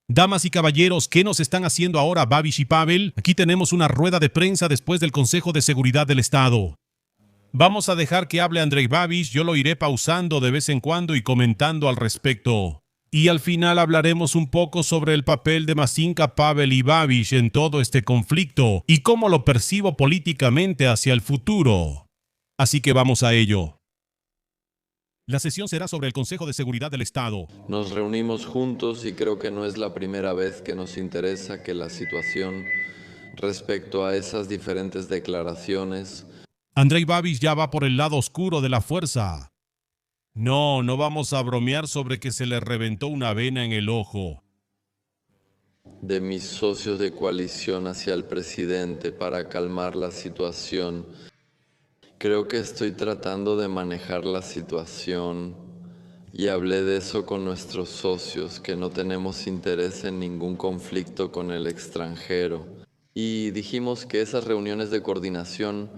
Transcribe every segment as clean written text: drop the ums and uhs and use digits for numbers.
Damas y caballeros, ¿qué nos están haciendo ahora Babiš y Pavel? Aquí tenemos una rueda de prensa después del Consejo de Seguridad del Estado. Vamos a dejar que hable Andrej Babiš, yo lo iré pausando de vez en cuando y comentando al respecto. Y al final hablaremos un poco sobre el papel de Mašinka, Pavel y Babiš en todo este conflicto y cómo lo percibo políticamente hacia el futuro. Así que vamos a ello. La sesión será sobre el Consejo de Seguridad del Estado. Nos reunimos juntos y creo que no es la primera vez que nos interesa que la situación respecto a esas diferentes declaraciones. Andrej Babiš ya va por el lado oscuro de la fuerza. No vamos a bromear sobre que se le reventó una vena en el ojo. De mis socios de coalición hacia el presidente para calmar la situación. Creo que estoy tratando de manejar la situación y hablé de eso con nuestros socios, que no tenemos interés en ningún conflicto con el extranjero. Y dijimos que esas reuniones de coordinación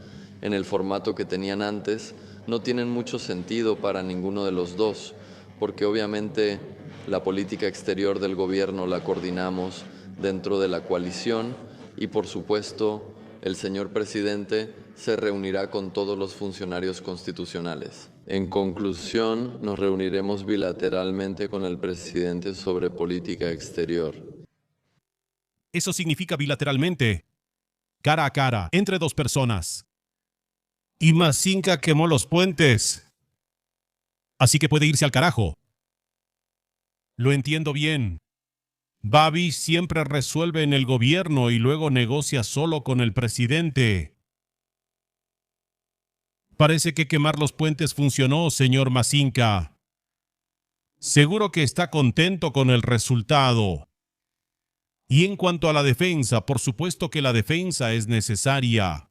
en el formato que tenían antes no tienen mucho sentido para ninguno de los dos, porque obviamente la política exterior del gobierno la coordinamos dentro de la coalición y por supuesto el señor presidente se reunirá con todos los funcionarios constitucionales. En conclusión, nos reuniremos bilateralmente con el presidente sobre política exterior. Eso significa bilateralmente, cara a cara, entre dos personas. Y Mašinka quemó los puentes. Así que puede irse al carajo. Lo entiendo bien. Babiš siempre resuelve en el gobierno y luego negocia solo con el presidente. Parece que quemar los puentes funcionó, señor Mašinka. Seguro que está contento con el resultado. Y en cuanto a la defensa, por supuesto que la defensa es necesaria.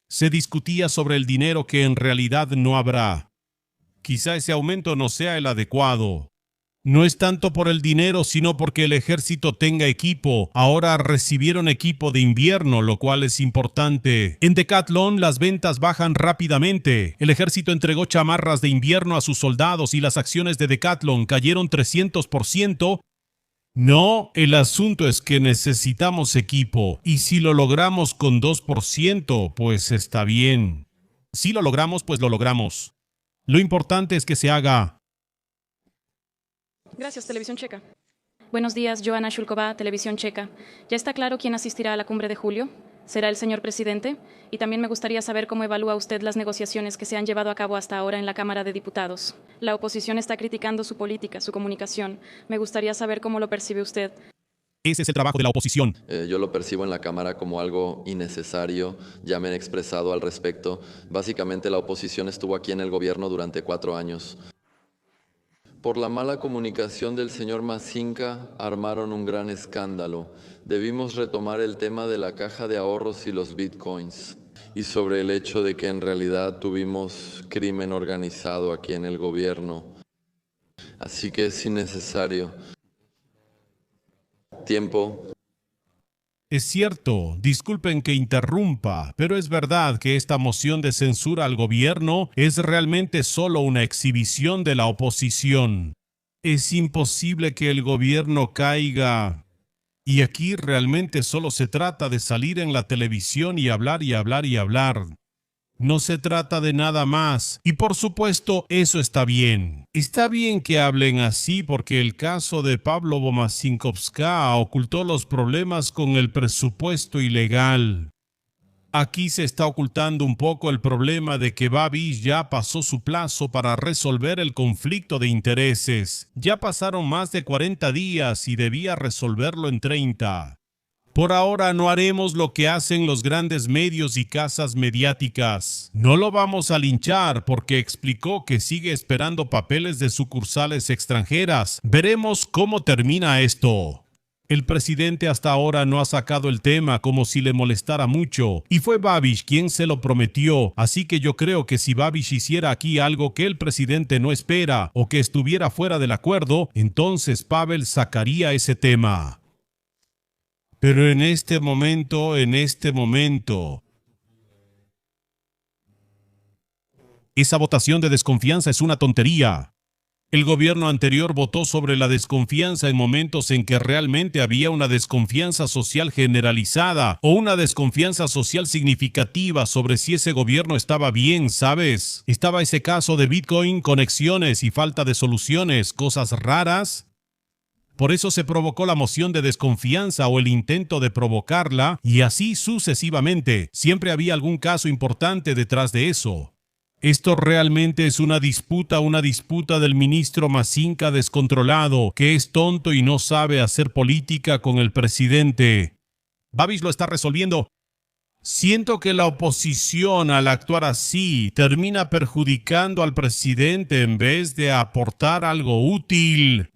Se discutía sobre el dinero que en realidad no habrá. Quizá ese aumento no sea el adecuado. No es tanto por el dinero, sino porque el ejército tenga equipo. Ahora recibieron equipo de invierno, lo cual es importante. En Decathlon las ventas bajan rápidamente. El ejército entregó chamarras de invierno a sus soldados y las acciones de Decathlon cayeron 300%. No, el asunto es que necesitamos equipo. Y si lo logramos con 2%, pues está bien. Si lo logramos, pues lo logramos. Lo importante es que se haga. Gracias, Televisión Checa. Buenos días, Joanna Shulková, Televisión Checa. ¿Ya está claro quién asistirá a la cumbre de julio? ¿Será el señor presidente? Y también me gustaría saber cómo evalúa usted las negociaciones que se han llevado a cabo hasta ahora en la Cámara de Diputados. La oposición está criticando su política, su comunicación. Me gustaría saber cómo lo percibe usted. Ese es el trabajo de la oposición. Yo lo percibo en la Cámara como algo innecesario, ya me he expresado al respecto. Básicamente la oposición estuvo aquí en el gobierno durante 4 años. Por la mala comunicación del señor Mašinka armaron un gran escándalo. Debimos retomar el tema de la caja de ahorros y los bitcoins. Y sobre el hecho de que en realidad tuvimos crimen organizado aquí en el gobierno. Así que es innecesario. Tiempo. Es cierto, disculpen que interrumpa, pero es verdad que esta moción de censura al gobierno es realmente solo una exhibición de la oposición. Es imposible que el gobierno caiga. Y aquí realmente solo se trata de salir en la televisión y hablar y hablar y hablar. No se trata de nada más. Y por supuesto, eso está bien. Está bien que hablen así porque el caso de Pavlovo Mašinkovská ocultó los problemas con el presupuesto ilegal. Aquí se está ocultando un poco el problema de que Babiš ya pasó su plazo para resolver el conflicto de intereses. Ya pasaron más de 40 días y debía resolverlo en 30. Por ahora no haremos lo que hacen los grandes medios y casas mediáticas. No lo vamos a linchar porque explicó que sigue esperando papeles de sucursales extranjeras. Veremos cómo termina esto. El presidente hasta ahora no ha sacado el tema como si le molestara mucho, y fue Babiš quien se lo prometió, así que yo creo que si Babiš hiciera aquí algo que el presidente no espera o que estuviera fuera del acuerdo, entonces Pavel sacaría ese tema. Pero en este momento, esa votación de desconfianza es una tontería. El gobierno anterior votó sobre la desconfianza en momentos en que realmente había una desconfianza social generalizada o una desconfianza social significativa sobre si ese gobierno estaba bien, ¿sabes? Estaba ese caso de Bitcoin, conexiones y falta de soluciones, cosas raras. Por eso se provocó la moción de desconfianza o el intento de provocarla, y así sucesivamente. Siempre había algún caso importante detrás de eso. Esto realmente es una disputa del ministro Masinka descontrolado, que es tonto y no sabe hacer política con el presidente. Babiš lo está resolviendo. Siento que la oposición, al actuar así, termina perjudicando al presidente en vez de aportar algo útil.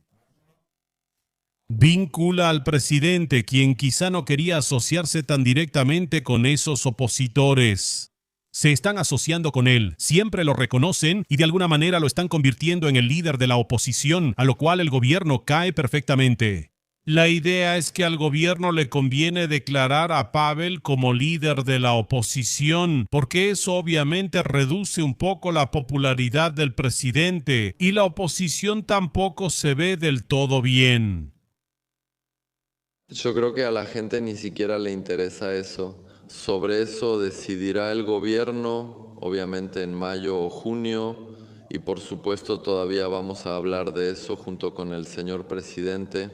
Vincula al presidente, quien quizá no quería asociarse tan directamente con esos opositores. Se están asociando con él, siempre lo reconocen y de alguna manera lo están convirtiendo en el líder de la oposición, a lo cual el gobierno cae perfectamente. La idea es que al gobierno le conviene declarar a Pavel como líder de la oposición, porque eso obviamente reduce un poco la popularidad del presidente y la oposición tampoco se ve del todo bien. Yo creo que a la gente ni siquiera le interesa eso. Sobre eso decidirá el gobierno, obviamente en mayo o junio, y por supuesto todavía vamos a hablar de eso junto con el señor presidente.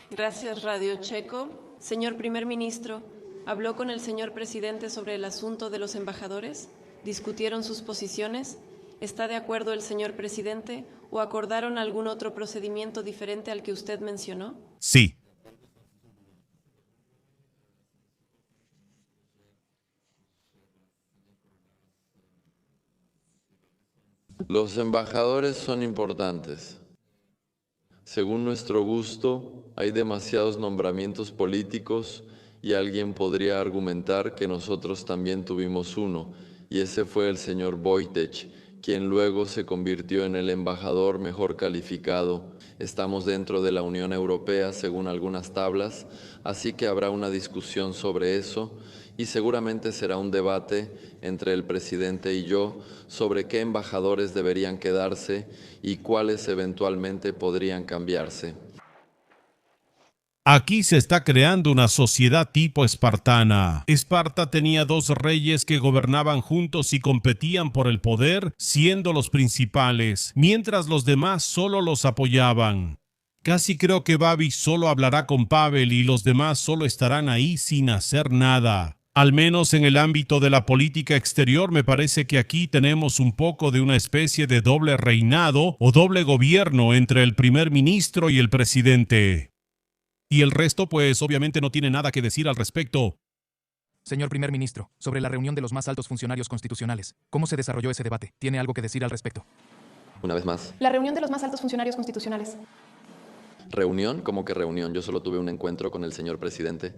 Gracias, Radio Checo. Señor primer ministro, ¿habló con el señor presidente sobre el asunto de los embajadores? ¿Discutieron sus posiciones? ¿Está de acuerdo el señor presidente o acordaron algún otro procedimiento diferente al que usted mencionó? Sí. Los embajadores son importantes. Según nuestro gusto, hay demasiados nombramientos políticos y alguien podría argumentar que nosotros también tuvimos uno, y ese fue el señor Vojtech, quien luego se convirtió en el embajador mejor calificado. Estamos dentro de la Unión Europea según algunas tablas, así que habrá una discusión sobre eso y seguramente será un debate entre el presidente y yo sobre qué embajadores deberían quedarse y cuáles eventualmente podrían cambiarse. Aquí se está creando una sociedad tipo espartana. Esparta tenía 2 reyes que gobernaban juntos y competían por el poder, siendo los principales, mientras los demás solo los apoyaban. Casi creo que Babiš solo hablará con Pavel y los demás solo estarán ahí sin hacer nada. Al menos en el ámbito de la política exterior me parece que aquí tenemos un poco de una especie de doble reinado o doble gobierno entre el primer ministro y el presidente. Y el resto, pues, obviamente no tiene nada que decir al respecto. Señor primer ministro, sobre la reunión de los más altos funcionarios constitucionales, ¿cómo se desarrolló ese debate? ¿Tiene algo que decir al respecto? Una vez más. La reunión de los más altos funcionarios constitucionales. ¿Reunión? ¿Cómo que reunión? Yo solo tuve un encuentro con el señor presidente.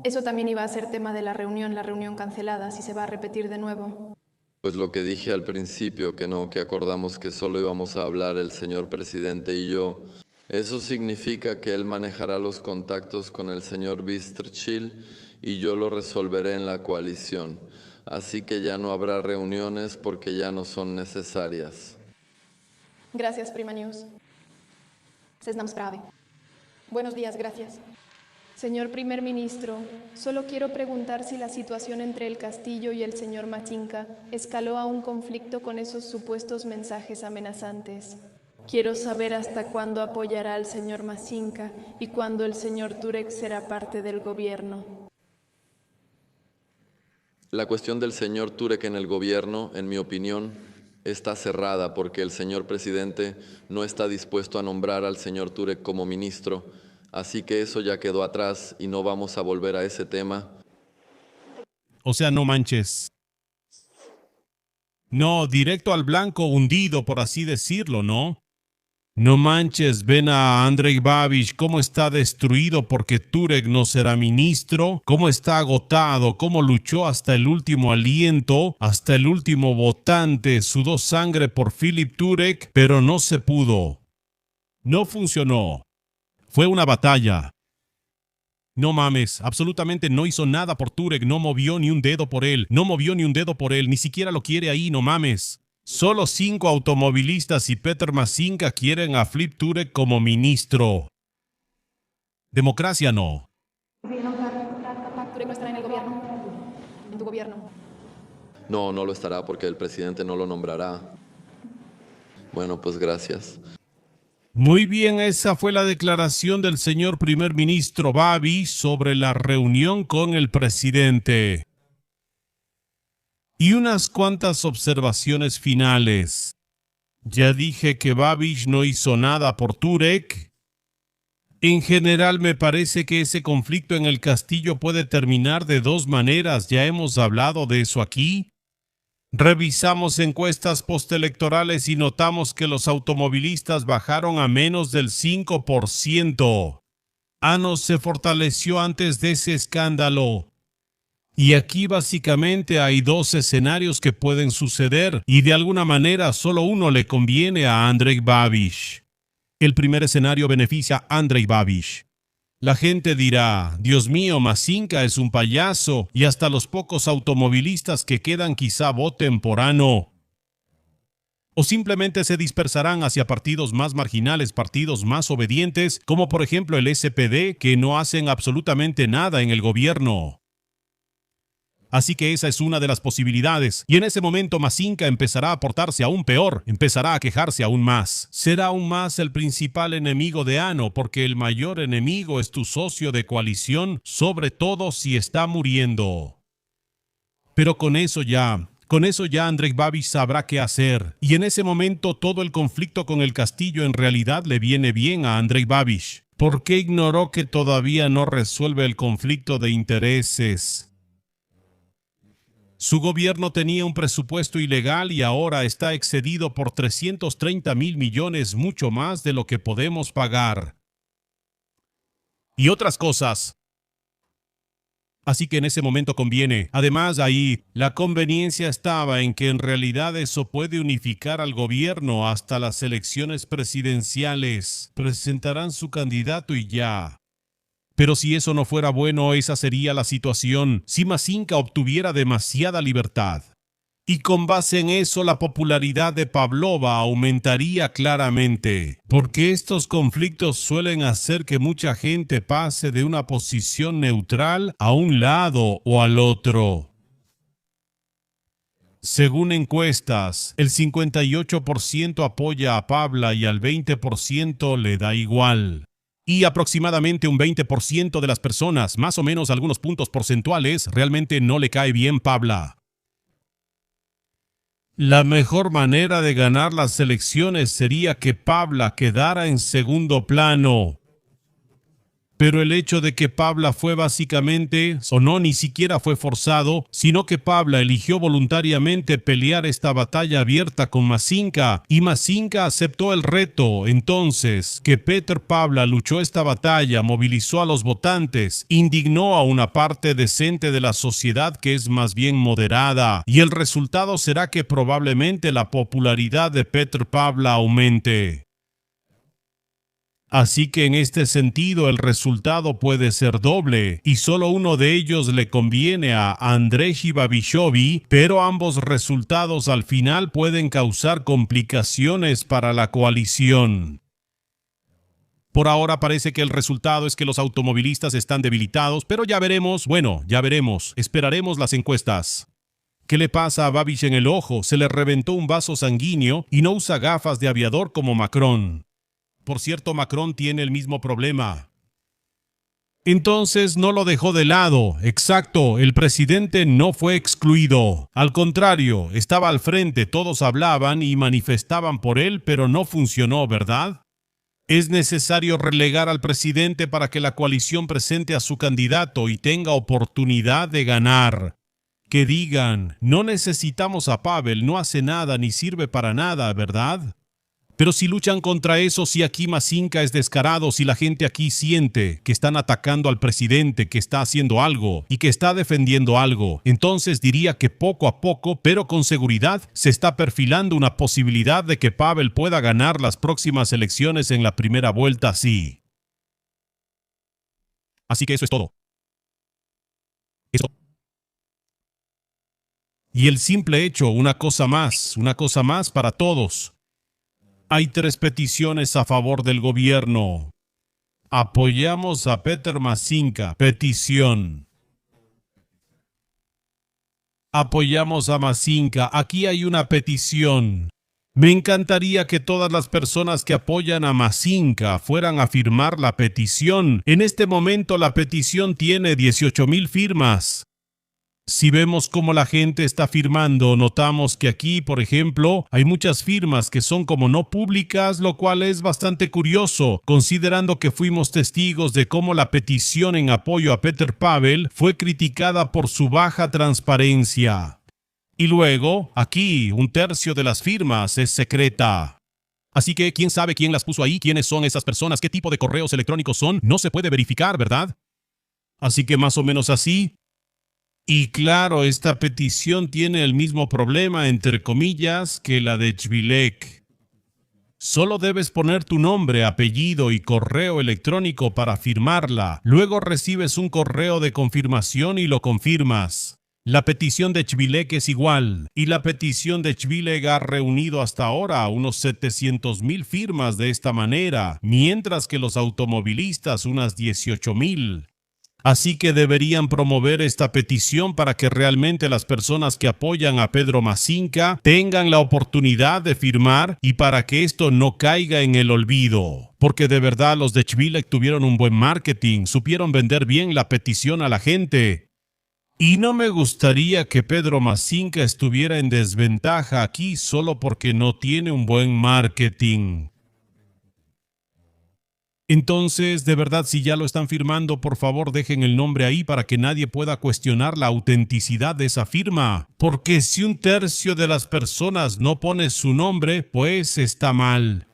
Eso también iba a ser tema de la reunión cancelada, si se va a repetir de nuevo. Pues lo que dije al principio, que no, que acordamos que solo íbamos a hablar el señor presidente y yo. Eso significa que él manejará los contactos con el señor Vystrčil y yo lo resolveré en la coalición. Así que ya no habrá reuniones porque ya no son necesarias. Gracias, Prima News. Seznam Zprávy. Buenos días, gracias. Señor primer ministro, solo quiero preguntar si la situación entre el Castillo y el señor Masinka escaló a un conflicto con esos supuestos mensajes amenazantes. Quiero saber hasta cuándo apoyará al señor Masinka y cuándo el señor Turek será parte del gobierno. La cuestión del señor Turek en el gobierno, en mi opinión, está cerrada porque el señor presidente no está dispuesto a nombrar al señor Turek como ministro. Así que eso ya quedó atrás y no vamos a volver a ese tema. O sea, no manches. No, directo al blanco hundido, por así decirlo, ¿no? No manches, ven a Andrej Babiš, cómo está destruido porque Turek no será ministro, cómo está agotado, cómo luchó hasta el último aliento, hasta el último votante, sudó sangre por Filip Turek, pero no se pudo. No funcionó. Fue una batalla. No mames, absolutamente no hizo nada por Turek, no movió ni un dedo por él, ni siquiera lo quiere ahí, no mames. Solo 5 automovilistas y Petr Masinka quieren a Filip Turek como ministro. Democracia no. Turek no estará en el gobierno. En tu gobierno. No, no lo estará porque el presidente no lo nombrará. Bueno, pues gracias. Muy bien, esa fue la declaración del señor primer ministro Babiš sobre la reunión con el presidente. Y unas cuantas observaciones finales. Ya dije que Babiš no hizo nada por Turek. En general me parece que ese conflicto en el castillo puede terminar de 2 maneras. Ya hemos hablado de eso aquí. Revisamos encuestas postelectorales y notamos que los automovilistas bajaron a menos del 5%. ANO se fortaleció antes de ese escándalo. Y aquí básicamente hay 2 escenarios que pueden suceder y de alguna manera solo uno le conviene a Andrej Babiš. El primer escenario beneficia a Andrej Babiš. La gente dirá, Dios mío, Masinka es un payaso y hasta los pocos automovilistas que quedan quizá voten por ANO. O simplemente se dispersarán hacia partidos más marginales, partidos más obedientes, como por ejemplo el SPD, que no hacen absolutamente nada en el gobierno. Así que esa es una de las posibilidades, y en ese momento Masinka empezará a portarse aún peor, empezará a quejarse aún más. Será aún más el principal enemigo de ANO, porque el mayor enemigo es tu socio de coalición, sobre todo si está muriendo. Pero con eso ya Andrej Babiš sabrá qué hacer, y en ese momento todo el conflicto con el castillo en realidad le viene bien a Andrej Babiš. ¿Por qué ignoró que todavía no resuelve el conflicto de intereses? Su gobierno tenía un presupuesto ilegal y ahora está excedido por 330,000 millones, mucho más de lo que podemos pagar. Y otras cosas. Así que en ese momento conviene. Además, ahí la conveniencia estaba en que en realidad eso puede unificar al gobierno hasta las elecciones presidenciales. Presentarán su candidato y ya. Pero si eso no fuera bueno, esa sería la situación, si Masinka obtuviera demasiada libertad. Y con base en eso, la popularidad de Pavlova aumentaría claramente, porque estos conflictos suelen hacer que mucha gente pase de una posición neutral a un lado o al otro. Según encuestas, el 58% apoya a Pavla y al 20% le da igual. Y aproximadamente un 20% de las personas, más o menos algunos puntos porcentuales, realmente no le cae bien Pavla. La mejor manera de ganar las elecciones sería que Pavla quedara en segundo plano. Pero el hecho de que Pavla fue básicamente, o no, ni siquiera fue forzado, sino que Pavla eligió voluntariamente pelear esta batalla abierta con Masinka, y Masinka aceptó el reto. Entonces, que Petr Pavla luchó esta batalla, movilizó a los votantes, indignó a una parte decente de la sociedad que es más bien moderada, y el resultado será que probablemente la popularidad de Petr Pavla aumente. Así que en este sentido el resultado puede ser doble, y solo uno de ellos le conviene a Andrej Babišovi, pero ambos resultados al final pueden causar complicaciones para la coalición. Por ahora parece que el resultado es que los automovilistas están debilitados, pero ya veremos, esperaremos las encuestas. ¿Qué le pasa a Babiš en el ojo? Se le reventó un vaso sanguíneo y no usa gafas de aviador como Macron. Por cierto, Macron tiene el mismo problema. Entonces no lo dejó de lado. Exacto, el presidente no fue excluido. Al contrario, estaba al frente, todos hablaban y manifestaban por él, pero no funcionó, ¿verdad? Es necesario relegar al presidente para que la coalición presente a su candidato y tenga oportunidad de ganar. Que digan, no necesitamos a Pavel, no hace nada ni sirve para nada, ¿verdad? Pero si luchan contra eso, si aquí Masinka es descarado, si la gente aquí siente que están atacando al presidente, que está haciendo algo y que está defendiendo algo, entonces diría que poco a poco, pero con seguridad, se está perfilando una posibilidad de que Pavel pueda ganar las próximas elecciones en la primera vuelta, sí. Así que eso es todo. Y el simple hecho, una cosa más para todos. Hay 3 peticiones a favor del gobierno. Apoyamos a Peter Masinka. Petición. Apoyamos a Masinka. Aquí hay una petición. Me encantaría que todas las personas que apoyan a Masinka fueran a firmar la petición. En este momento la petición tiene 18,000 firmas. Si vemos cómo la gente está firmando, notamos que aquí, por ejemplo, hay muchas firmas que son como no públicas, lo cual es bastante curioso, considerando que fuimos testigos de cómo la petición en apoyo a Peter Pavel fue criticada por su baja transparencia. Y luego, aquí, 1/3 de las firmas es secreta. Así que, ¿quién sabe quién las puso ahí? ¿Quiénes son esas personas? ¿Qué tipo de correos electrónicos son? No se puede verificar, ¿verdad? Así que más o menos así. Y claro, esta petición tiene el mismo problema, entre comillas, que la de Chvilek. Solo debes poner tu nombre, apellido y correo electrónico para firmarla. Luego recibes un correo de confirmación y lo confirmas. La petición de Chvilek es igual, y la petición de Chvilek ha reunido hasta ahora unos 700,000 firmas de esta manera, mientras que los automovilistas unas 18,000. Así que deberían promover esta petición para que realmente las personas que apoyan a Pedro Masinka tengan la oportunidad de firmar y para que esto no caiga en el olvido. Porque de verdad los de Chvilek tuvieron un buen marketing, supieron vender bien la petición a la gente. Y no me gustaría que Pedro Masinka estuviera en desventaja aquí solo porque no tiene un buen marketing. Entonces, de verdad, si ya lo están firmando, por favor dejen el nombre ahí para que nadie pueda cuestionar la autenticidad de esa firma. Porque si 1/3 de las personas no pone su nombre, pues está mal.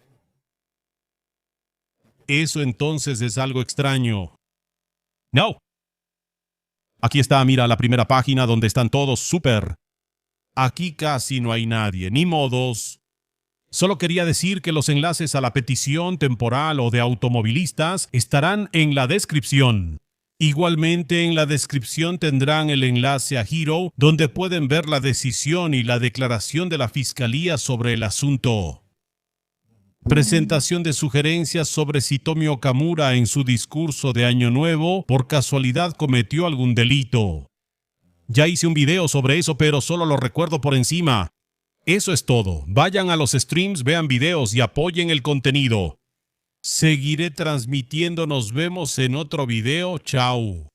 Eso entonces es algo extraño. No. Aquí está, mira, la primera página donde están todos súper. Aquí casi no hay nadie, ni modos. Solo quería decir que los enlaces a la petición temporal o de automovilistas estarán en la descripción. Igualmente en la descripción tendrán el enlace a Hiro, donde pueden ver la decisión y la declaración de la Fiscalía sobre el asunto. Presentación de sugerencias sobre si Tomio Okamura en su discurso de Año Nuevo por casualidad cometió algún delito. Ya hice un video sobre eso, pero solo lo recuerdo por encima. Eso es todo. Vayan a los streams, vean videos y apoyen el contenido. Seguiré transmitiendo. Nos vemos en otro video. Chao.